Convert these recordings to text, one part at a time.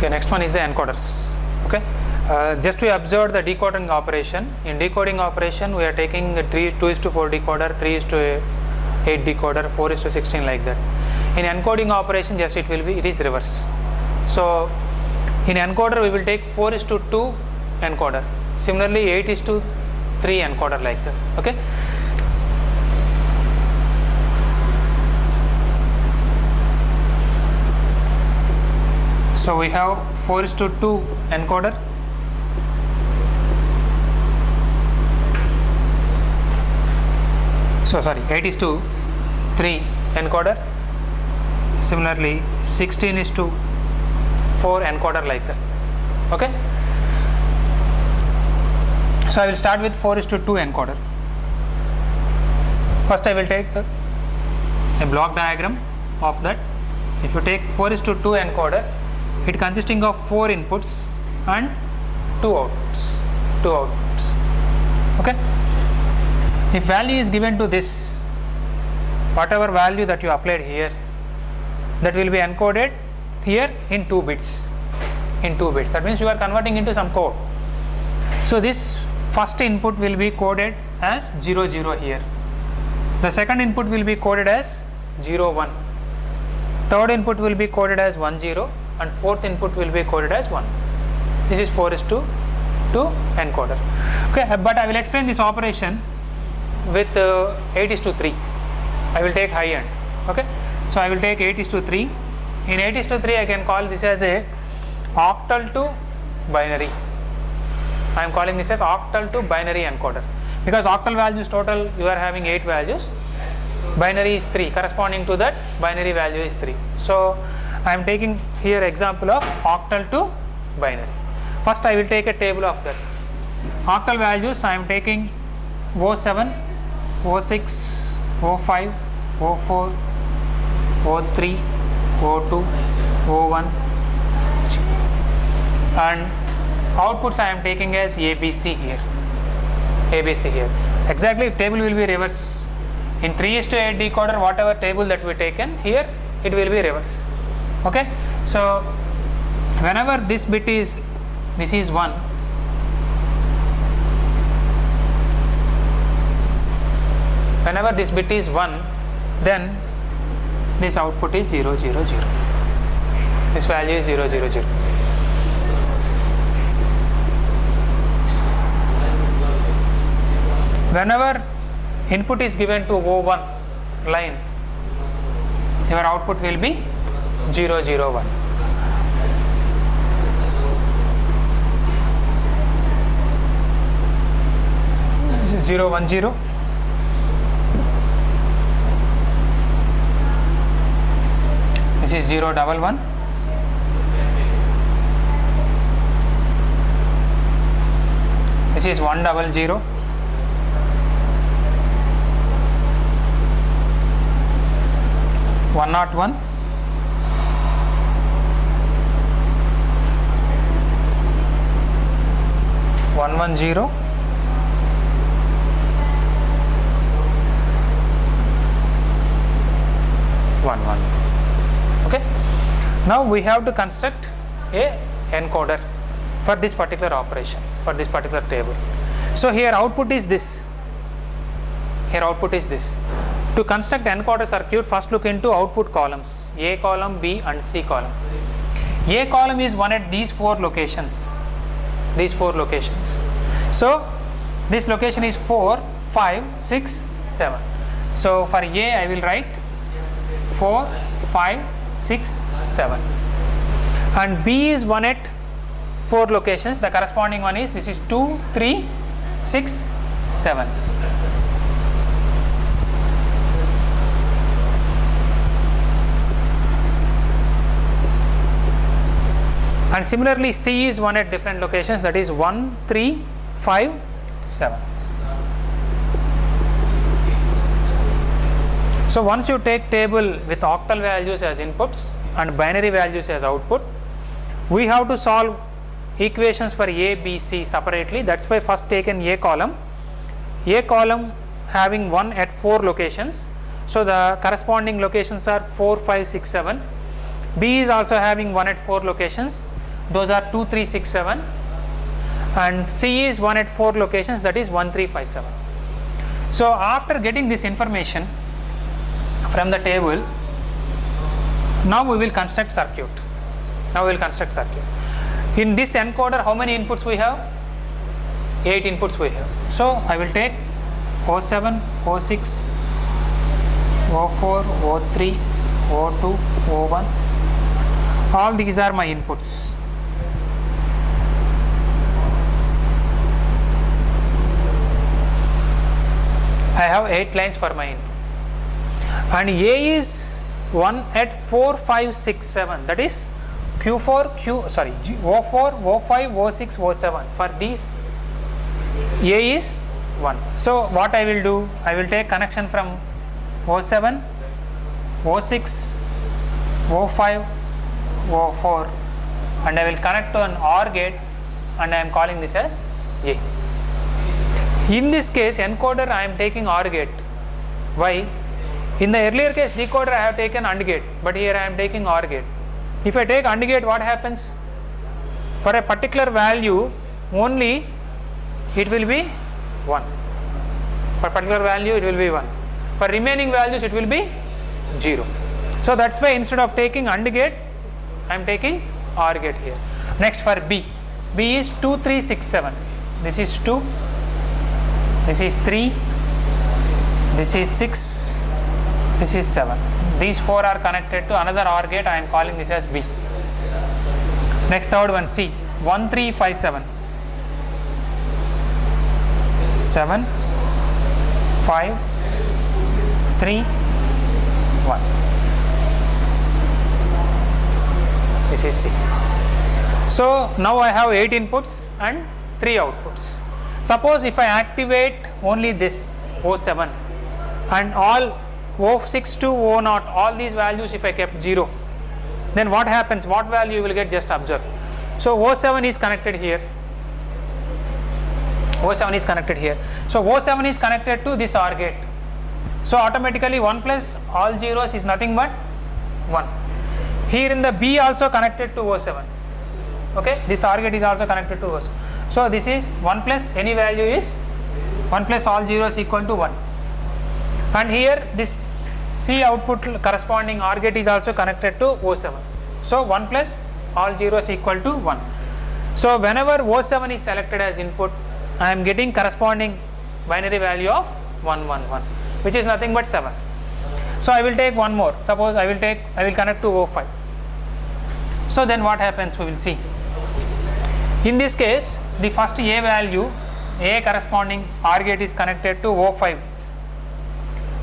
Okay, next one is the encoders. Okay, just to observe the decoding operation. In decoding operation, we are taking 2:4 decoder, 3:8 decoder, 4:16 like that. In encoding operation, just it is reverse. So in encoder we will take 4:2 encoder. Similarly 8:3 encoder like that. Okay. So we have 4:2 encoder. So sorry, 8:3 encoder. Similarly 16:4 encoder like that. Okay. So I will start with 4:2 encoder. First I will take a block diagram of that. If you take 4:2 encoder, it consisting of 4 inputs and 2 outputs. Okay. If value is given to this, whatever value that you applied here, that will be encoded here in 2 bits. That means you are converting into some code. So this first input will be coded as 0 0 here. The second input will be coded as 0 1. Third input will be coded as 1 0, and fourth input will be coded as 1. This is 4:2 encoder. Okay, but I will explain this operation with 8:3. I will take high end. Okay, so I will take 8:3. In 8:3 I can call this as a octal to binary. I am calling this as octal to binary encoder, because octal values total you are having 8 values, binary is 3, corresponding to that binary value is 3. So I am taking here example of octal to binary. First I will take a table of that octal values. I am taking O7, O6, O5, O4, O3, O2, O1, and outputs I am taking as ABC here. Exactly, table will be reverse. In 3:8 decoder, whatever table that we taken here, it will be reverse. Okay, so whenever this is 1, whenever this bit is 1, then this output is 0 0 0. This value is 0 0 0. Whenever input is given to O1 line, your output will be 0 0 1. This is 0 1 0. This is 0 1 1. This is 1 0 0. 101, 110, 11. Okay. Now we have to construct a encoder for this particular operation, for this particular table. So here output is this. To construct encoder circuit, first look into output columns, A column, B and C column. A column is one at these 4 locations. So this location is 4, 5, 6, 7. So for A I will write 4, 5, 6, 7. And B is one at 4 locations. The corresponding one is, this is 2, 3, 6, 7. And similarly C is one at different locations, that is 1, 3, 5, 7. So once you take table with octal values as inputs and binary values as output, we have to solve equations for A, B, C separately. That's why first taken A column having 1 at 4 locations. So the corresponding locations are 4, 5, 6, 7. B is also having 1 at 4 locations. those are 2, 3, 6, 7, and C is 1 at 4 locations, that is 1, 3, 5, 7. So after getting this information from the table, now we will construct circuit. In this encoder, how many inputs we have? 8 inputs we have. So I will take O7, O6, O4, O3, O2, O1. All these are my inputs. I have 8 lines for my input. And A is 1 at 4, 5, 6, 7. That is O4, O5, O6, O7. For these, A is 1. So what I will do, I will take connection from O7, O6, O5, O4, and I will connect to an OR gate, and I am calling this as A. In this case, encoder I am taking OR gate. Why? In the earlier case, decoder I have taken AND gate, but here I am taking OR gate. If I take AND gate, what happens? For a particular value only, it will be 1. For particular value, it will be 1. For remaining values, it will be 0. So that's why instead of taking AND gate, I am taking OR gate here. Next for B. B is 2, 3, 6, 7. This is 2. This is 3. This is 6. This is 7. These 4 are connected to another OR gate. I am calling this as B. Next, third one, C. 1, 3, 5, 7. 7, 5, 3, 1. This is C. So now I have 8 inputs and 3 outputs. Suppose if I activate only this O7 and all O6 to O0, all these values if I kept 0, then what happens? What value you will get? Just observe. So O7 is connected here. O7 is connected here. So O7 is connected to this OR gate. So automatically 1 plus all zeros is nothing but 1. Here in the B also connected to O7. Okay, this OR gate is also connected to O7. So this is 1 plus any value is 1 plus all zeros equal to 1. And here this C output corresponding OR gate is also connected to O7. So 1 plus all zeros equal to 1. So whenever O7 is selected as input, I am getting corresponding binary value of 1, 1, 1, which is nothing but 7. So I will take one more. Suppose I will connect to O5. So then what happens? We will see. In this case, the first A value, A corresponding OR gate is connected to O5,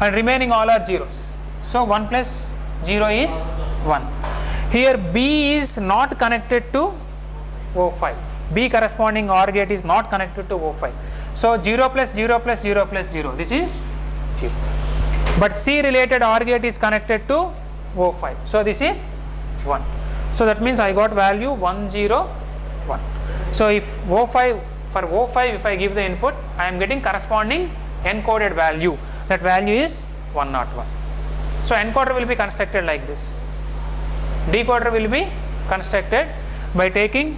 and remaining all are zeros. So 1 plus 0 is 1. Here B is not connected to O5. B corresponding OR gate is not connected to O5. So 0 plus 0 plus 0 plus 0. This is 0. But C related OR gate is connected to O5. So this is 1. So that means I got value 1, 0, 1. So if O5, for O5 if I give the input, I am getting corresponding encoded value. That value is 101. So encoder will be constructed like this. Decoder will be constructed by taking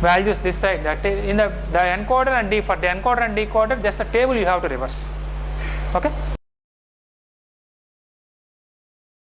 values this side. That in the encoder and for the encoder and decoder, just a table you have to reverse. Okay.